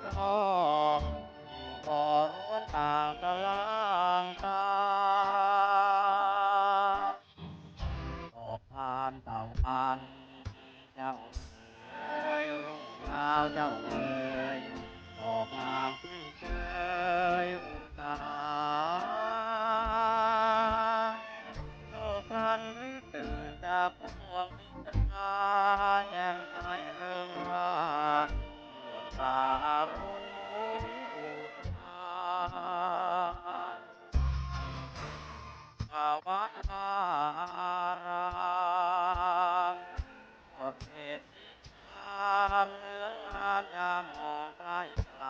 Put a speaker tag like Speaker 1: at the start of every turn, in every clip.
Speaker 1: ก็ขอต่างตารางตาออกผ่านเต่าพันเจ้าเอ๋ยรุ่งเช้าเจ้าเอ๋ยออกทางเคยอุตสาโลกพันตื่นจากห่วงนิทรายังไงเอิงราตาคุณอุทานวัดอารามพวกเหตุความเหลืองอามยามมองใกล้ไกล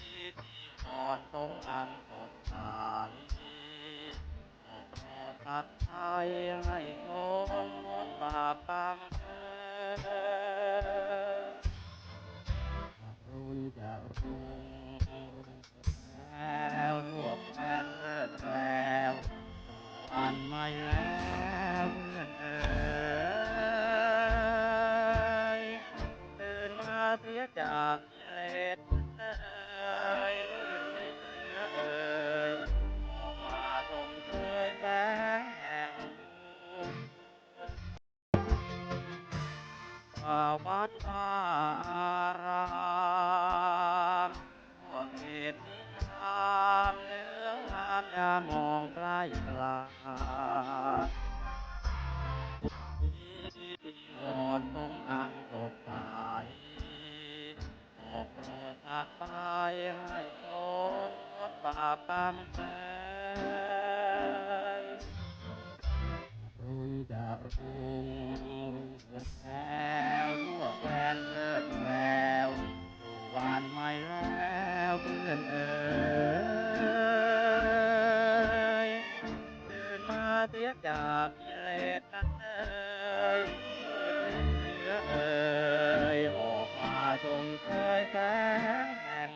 Speaker 1: ที่อ่อนตรงอันสดใสสัตว์ไทยให้งงบาปกรรมเอ่ยรุ่นจะรุ่งแล้วรวบแล้เลิศแล้ววันไม่แล้วเพื่อนเอ่ยตื่นมาเสียจากเลดเอ่ยเนื้อเอ่ยมาชมเชยแสงแห่งวัดอารามพวกเหตุความเหลืองงามยามมองใกล้ไกลหมดตรงอันตกตายออกเรือทักไปให้โทษบาปกรรมเอ่ย รุ่งจะรุ่งแล้วทั่วแคว้นเลิศแล้ววันใหม่แล้วเพื่อนเอ๋ยตื่นมาเสียจากกิเลสนั้นเอ๋ยเนื้อเอ๋ยออกมาชมเชยแสงแห่ง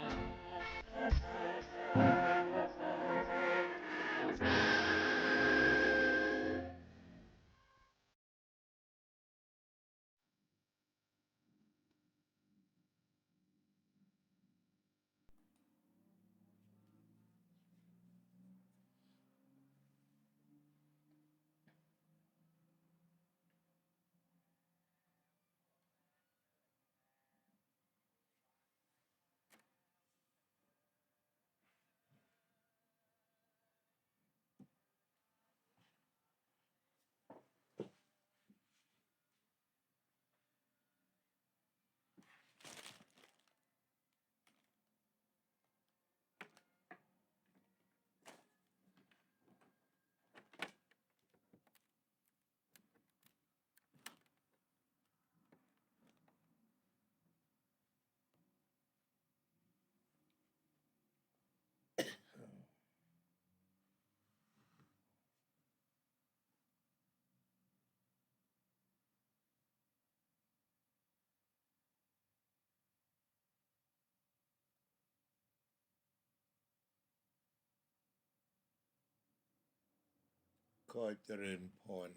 Speaker 2: ขอเจริญพร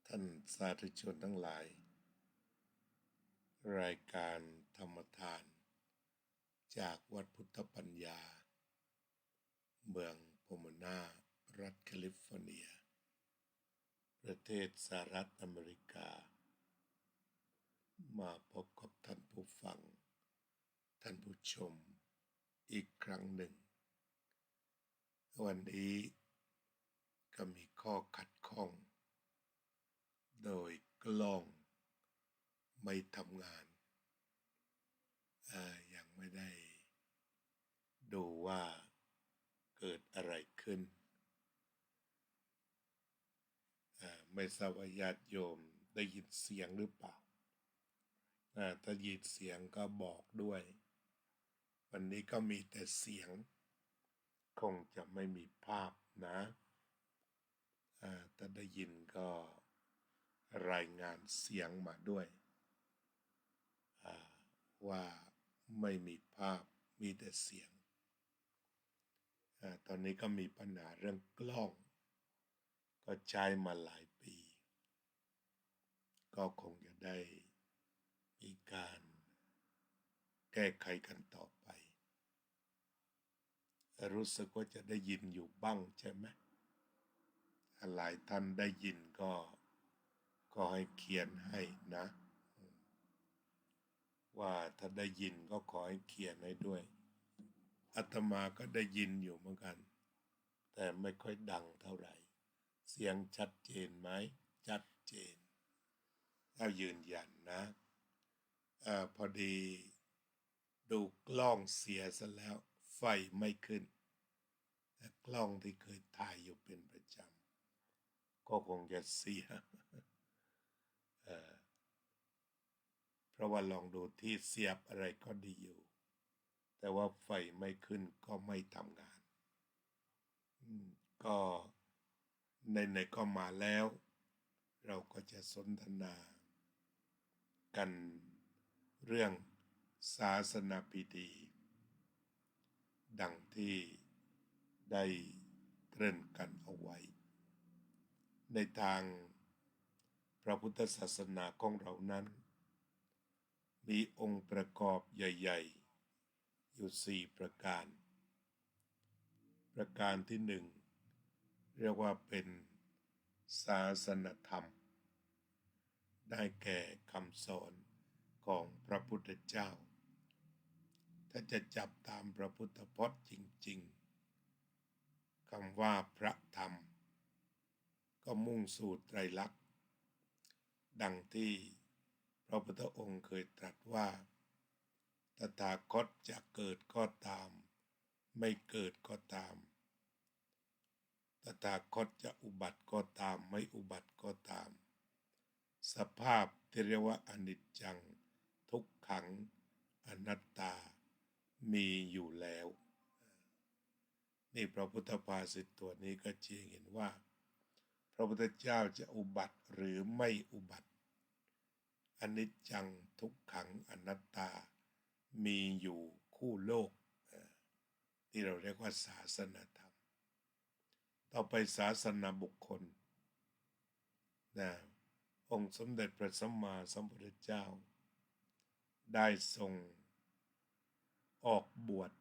Speaker 2: ท่านสาธุชนทั้งหลายรายการธรรมทานจากวัดพุทธปัญญาเมืองโพโมนารัฐแคลิฟอร์เนียประเทศสหรัฐอเมริกามาพบกับท่านผู้ฟังท่านผู้ชมอีกครั้งหนึ่งวันนี้ก็มีข้อขัดข้องโดยกล้องไม่ทำงานยังไม่ได้ดูว่าเกิดอะไรขึ้นไม่ทราบว่าญาติโยมได้ยินเสียงหรือเปล่าถ้ายินเสียงก็บอกด้วยวันนี้ก็มีแต่เสียงคงจะไม่มีภาพนะถ้าได้ยินก็รายงานเสียงมาด้วยว่าไม่มีภาพมีแต่เสียงตอนนี้ก็มีปัญหาเรื่องกล้องก็ใช้มาหลายปีก็คงจะได้ มีการแก้ไขกันต่อไปรู้สึกว่าจะได้ยินอยู่บ้างใช่ไหมหลายท่านได้ยินก็ให้เขียนให้นะว่าถ้าได้ยินก็ขอให้เขียนให้ด้วยอาตมาก็ได้ยินอยู่เหมือนกันแต่ไม่ค่อยดังเท่าไหร่เสียงชัดเจนไหมชัดเจนเอายืนยันนะพอดีดูกล้องเสียซะแล้วไฟไม่ขึ้นแต่กล้องที่เคยถ่ายอยู่เป็นประจำก็คงจะเสียเพราะว่าลองดูที่เสียบอะไรก็ดีอยู่แต่ว่าไฟไม่ขึ้นก็ไม่ทำงานก็ในก็มาแล้วเราก็จะสนทนากันเรื่องศาสนาพิธีดังที่ได้เกริ่นกันเอาไว้ในทางพระพุทธศาสนาของเรานั้นมีองค์ประกอบใหญ่ๆอยู่4ประการประการที่1เรียกว่าเป็นศาสนธรรมได้แก่คำสอนของพระพุทธเจ้าถ้าจะจับตามพระพุทธพจน์จริงๆคำว่าพระธรรมก็มุ่งสู่ไตรลักษณ์ดังที่พระพุทธองค์เคยตรัสว่าตถาคตจะเกิดก็ตามไม่เกิดก็ตามตถาคตจะอุบัติก็ตามไม่อุบัติก็ตามสภาพที่เรียกว่าอนิจจังทุกขังอนัตตามีอยู่แล้วนี่พระพุทธภาษิตตัวนี้ก็ชี้เห็นว่าพระพุทธเจ้าจะอุบัติหรือไม่อุบัติอนิจจังทุกขังอนัตตามีอยู่คู่โลกที่เราเรียกว่าศาสนาธรรมต่อไปศาสนาบุคคลนะองค์สมเด็จพระสัมมาสัมพุทธเจ้าได้ทรงออกบวช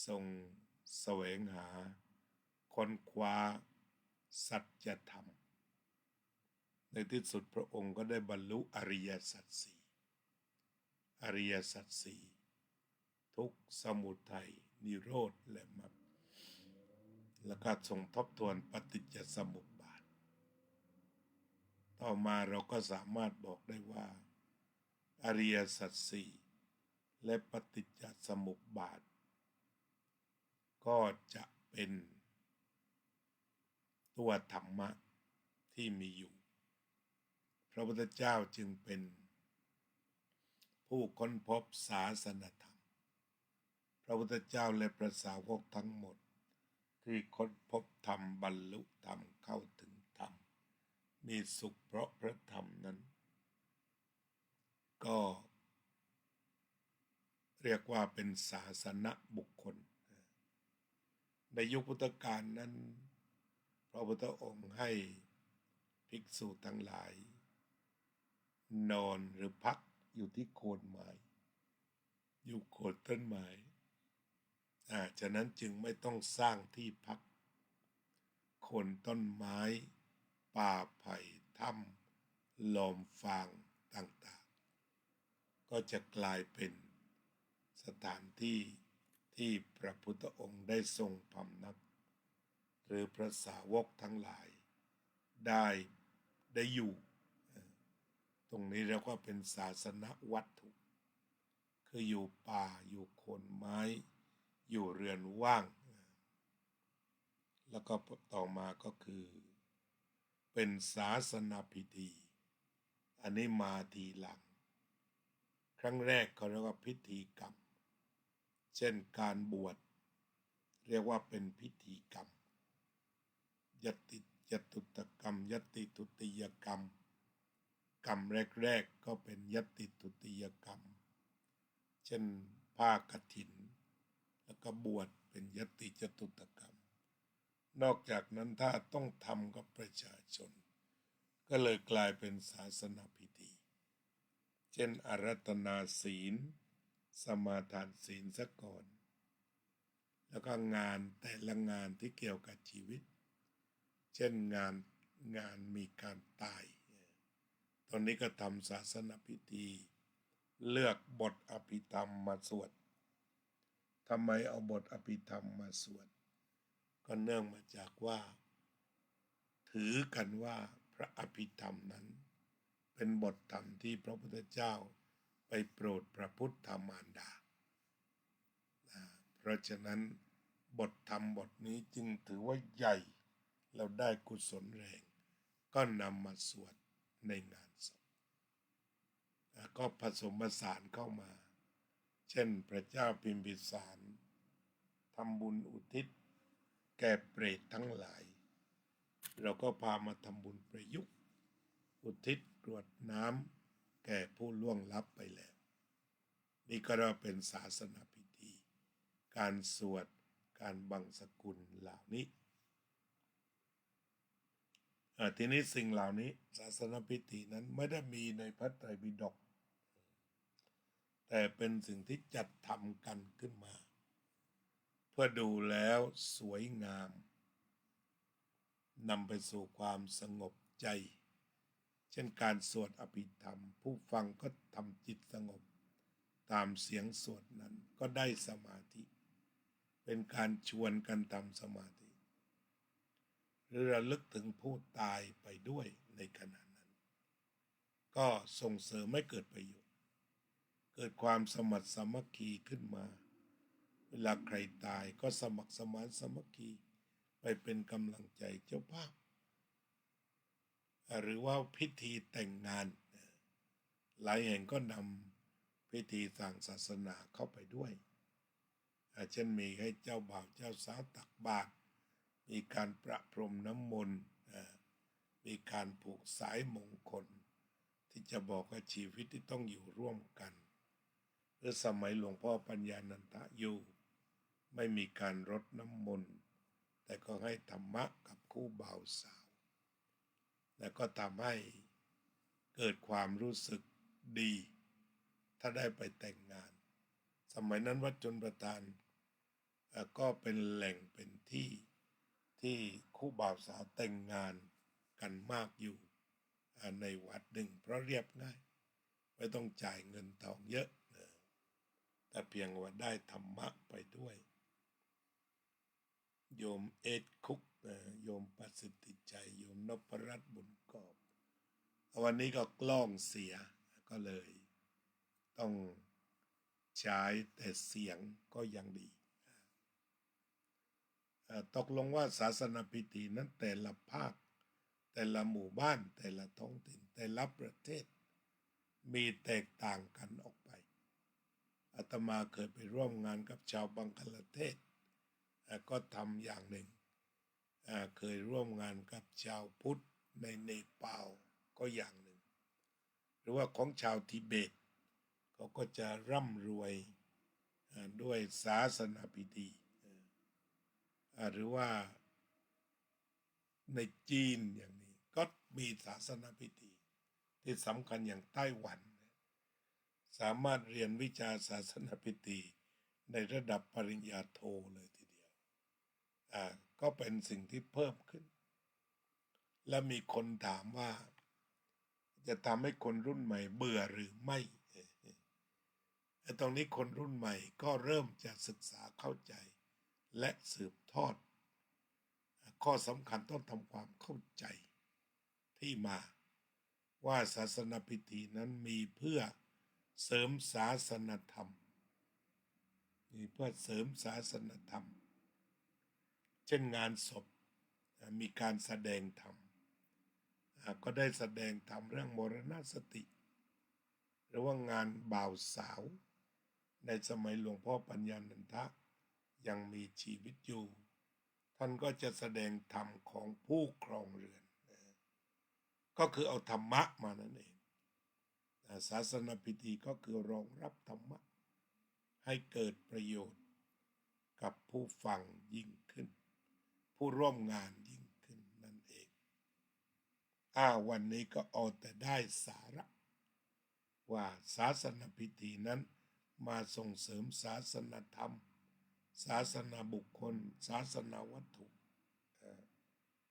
Speaker 2: ทรงแสวงหาค้นคว้าสัจธรรมในที่สุดพระองค์ก็ได้บรรลุอริยสัจสี่อริยสัจสี่ทุกข์สมุทัยนิโรธและมรรคแล้วก็ทรงทบทวนปฏิจจสมุปบาทต่อมาเราก็สามารถบอกได้ว่าอริยสัจสี่และปฏิจจสมุปบาทก็จะเป็นตัวธรรมะที่มีอยู่พระพุทธเจ้าจึงเป็นผู้ค้นพบศาสนธรรมพระพุทธเจ้าและพระสาวกทั้งหมดที่ค้นพบธรรมบรรลุธรรมเข้าถึงธรรมมีสุขเพราะพระธรรมนั้นก็เรียกว่าเป็นศาสนบุคคลในยุคพุทธกาลนั้นพระพุทธองค์ให้ภิกษุทั้งหลายนอนหรือพักอยู่ที่โคนไม้อยู่โคนต้นไม้ฉะนั้นจึงไม่ต้องสร้างที่พักโคนต้นไม้ป่าไผ่ถ้ำลมฟางต่างๆก็จะกลายเป็นสถานที่ที่พระพุทธองค์ได้ทรงพำนักหรือพระสาวกทั้งหลายได้อยู่ตรงนี้เรียกว่าเป็นศาสนวัตถุคืออยู่ป่าอยู่โคนไม้อยู่เรือนว่างแล้วก็ต่อมาก็คือเป็นศาสนาพิธีอันนี้มาทีหลังครั้งแรกเขาเรียกว่าพิธีกรรมเช่นการบวชเรียกว่าเป็นพิธีกรรมยติจตุตกรรมยติทุติยกรรมกรรมแรกๆก็เป็นยติทุติยกรรมเช่นผ้ากฐินแล้วก็บวชเป็นยติจตุตกรรมนอกจากนั้นถ้าต้องทำกับประชาชนก็เลยกลายเป็นศาสนาพิธี เช่นอารัตนาศีลสมาทานศีลซะก่อนแล้วก็งานแต่ละงานที่เกี่ยวกับชีวิตเช่นงานมีการตายตอนนี้ก็ทำศาสนพิธีเลือกบทอภิธรรมมาสวดทำไมเอาบทอภิธรรมมาสวดก็เนื่องมาจากว่าถือกันว่าพระอภิธรรมนั้นเป็นบทธรรมที่พระพุทธเจ้าไปโปรดพระพุทธมารดาเพราะฉะนั้นบทธรรมบทนี้จึงถือว่าใหญ่เราได้กุศลแรงก็นำมาสวดในงานศพก็ผสมผสานเข้ามาเช่นพระเจ้าพิมพิสารทำบุญอุทิศแก่เปรตทั้งหลายเราก็พามาทำบุญประยุกต์อุทิศกรวดน้ำแก่ผู้ล่วงลับไปแล้วนี่ก็เรียกเป็นศาสนพิธีการสวดการบังสกุลเหล่านี้ทีนี้สิ่งเหล่านี้ศาสนพิธีนั้นไม่ได้มีในพระไตรปิฎกแต่เป็นสิ่งที่จัดทำกันขึ้นมาเพื่อดูแล้วสวยงามนำไปสู่ความสงบใจเช่นการสวดอภิธรรมผู้ฟังก็ทำจิตสงบตามเสียงสวดนั้นก็ได้สมาธิเป็นการชวนกันทำสมาธิหรือระลึกถึงผู้ตายไปด้วยในขณะนั้นก็ส่งเสริมให้เกิดประโยชน์เกิดความสมัครสามัคคีขึ้นมาเวลาใครตายก็สมัครสมานสามัคคีไปเป็นกำลังใจเจ้าภาพหรือว่าพิธีแต่งงานหลายแห่งก็นำพิธีทางศาสนาเข้าไปด้วยเช่นมีให้เจ้าบ่าวเจ้าสาวตักบาตรมีการประพรมน้ำมนต์มีการผูกสายมงคลที่จะบอกว่าชีวิตที่ต้องอยู่ร่วมกันหรือสมัยหลวงพ่อปัญญานันทะอยู่ไม่มีการรดน้ำมนต์แต่ก็ให้ธรรมะกับคู่บ่าวสาวและก็ทำให้เกิดความรู้สึกดีถ้าได้ไปแต่งงานสมัยนั้นวัดชลประทานก็เป็นแหล่งเป็นที่คู่บ่าวสาวแต่งงานกันมากอยู่ในวัดหนึ่งเพราะเรียบง่ายไม่ต้องจ่ายเงินทองเยอะแต่เพียงว่าได้ธรรมะไปด้วยโยมเอ็ดคุกโยมประสิทธิใจโยมนพรัตน์บุญกอบวันนี้ก็กล้องเสียก็เลยต้องใช้แต่เสียงก็ยังดีตกลงว่าศาสนพิธีนั้นแต่ละภาคแต่ละหมู่บ้านแต่ละท้องถิ่นแต่ละประเทศมีแตกต่างกันออกไปอาตมาเคยไปร่วมงานกับชาวบังกลาเทศก็ทำอย่างหนึ่งเคยร่วมงานกับชาวพุทธในเนปาลก็อย่างหนึ่งหรือว่าของชาวทิเบตเขาก็จะร่ำรวยด้วยศาสนพิธีหรือว่าในจีนอย่างนี้ก็มีศาสนพิธีที่สำคัญอย่างไต้หวันสามารถเรียนวิชาศาสนพิธีในระดับปริญญาโทเลยทีเดียวก็เป็นสิ่งที่เพิ่มขึ้นและมีคนถามว่าจะทำให้คนรุ่นใหม่เบื่อหรือไม่ตรงนี้คนรุ่นใหม่ก็เริ่มจะศึกษาเข้าใจและสืบทอดข้อสำคัญต้องทำความเข้าใจที่มาว่าศาสนพิธีนั้นมีเพื่อเสริมศาสนธรรมมีเพื่อเสริมศาสนธรรมเช่นงานศพมีการแสดงธรรมก็ได้แสดงธรรมเรื่องมรณสติหรือว่างานบ่าวสาวในสมัยหลวงพ่อปัญญานันทะยังมีชีวิตอยู่ท่านก็จะแสดงธรรมของผู้ครองเรือนก็คือเอาธรรมะมานั่นเองศาสนพิธีก็คือรองรับธรรมะให้เกิดประโยชน์กับผู้ฟังยิ่งขึ้นผู้ร่วมงานยิ่งขึ้นนั่นเองวันนี้ก็เอาแต่ได้สาระ ว่าศาสนพิธีนั้นมาส่งเสริมศาสนธรรมศาสนาบุคคลศาสนาวัตถุ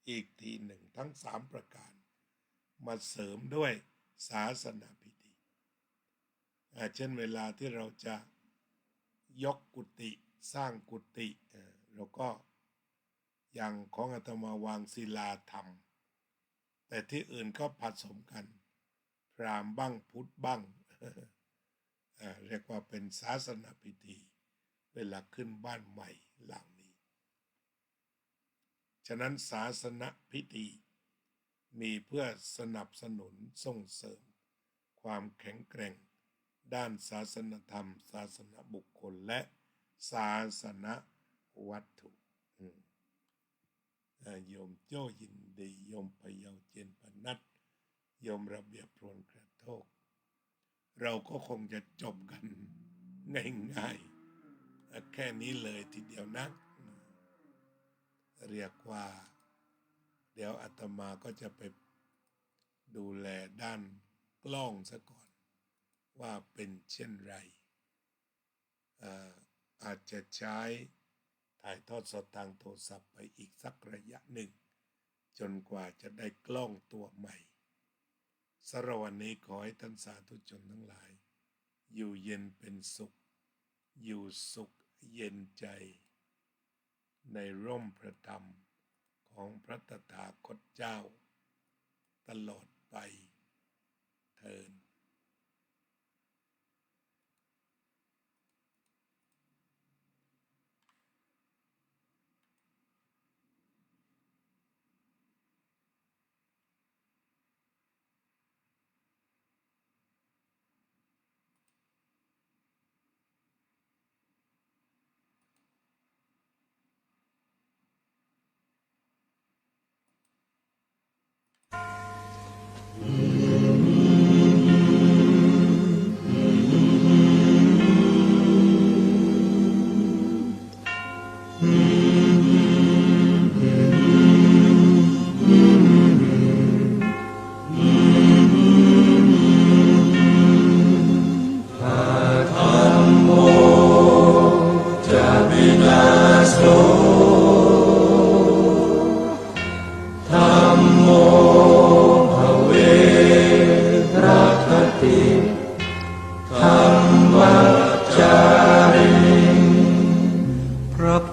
Speaker 2: อีกทีหนึ่งทั้ง3ประการมาเสริมด้วยศาสนาพิธีเช่นเวลาที่เราจะยกกุฏิสร้างกุฏิเราก็อย่างของอาตมาวางศิลาธรรมแต่ที่อื่นก็ผสมกันพราหมณ์บ้างพุทธบ้าง เรียกว่าเป็นศาสนาพิธีเวลาขึ้นบ้านใหม่หลังนี้ฉะนั้นศาสนพิธีมีเพื่อสนับสนุนส่งเสริมความแข็งแกร่งด้านศาสนธรรมศาสนาบุคคลและศาสนาวัตถุโยมโจ้ยินดีโยมพยาวเจนปนัดโยมระเบียบพรวนกระโทกเราก็คงจะจบกันง่ายๆแค่นี้เลยทีเดียวนะเรียกว่าเดี๋ยวอาตมาก็จะไปดูแลด้านกล้องซะก่อนว่าเป็นเช่นไรอาจจะใช้ถ่ายทอดสดทางโทรศัพท์ไปอีกสักระยะหนึ่งจนกว่าจะได้กล้องตัวใหม่สำหรับวันนี้ขอให้ท่านสาธุชนทั้งหลายอยู่เย็นเป็นสุขอยู่สุขเย็นใจในร่มพระธรรมของพระตถาคตเจ้าตลอดไปเทอญ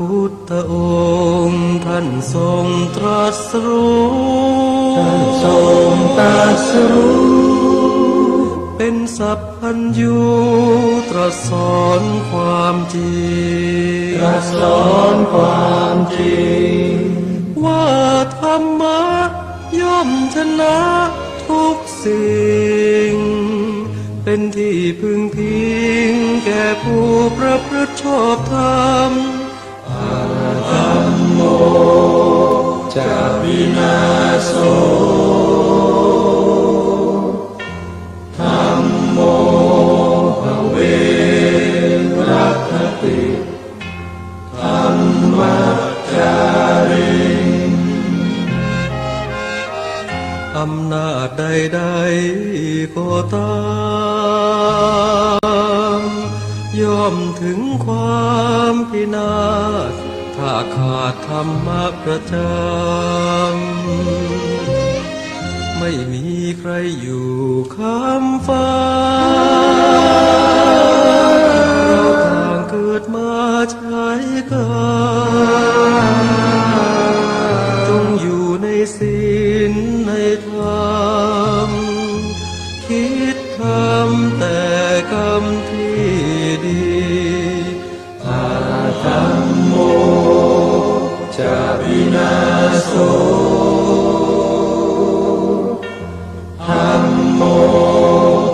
Speaker 3: พุทธองค์ท่านทรงตรัสรู้เป็นสัพพัญญูตรัสสอนความจริงว่าธรรมะย่อมชนะทุกสิ่งเป็นที่พึงพิงแก่ผู้ประพฤติชอบธรรมธัมโมจะวินาโสธัมโมภเวรัคติธัมมัจจาริอำนาจใดๆก็ตามย่อมถึงความพินาศถ้าขาดธรรมะประจำไม่มีใครอยู่ค้ำฟ้าเราต่างเกิดมาใช้กันจงอยู่ในศีลในธรรมคิดทำแต่กรรมที่ดีธัมโมจะวินาโสธัมโม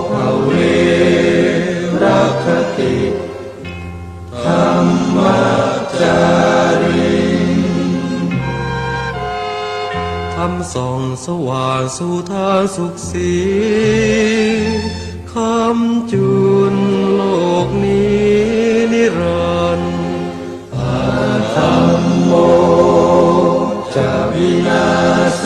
Speaker 3: ภเวรัคติธัมมัจจาริธรรมส่องสว่างสู่ทางสุขสีคำจุนโลกนี้นิรันดร์ธัมโมจะวินาโส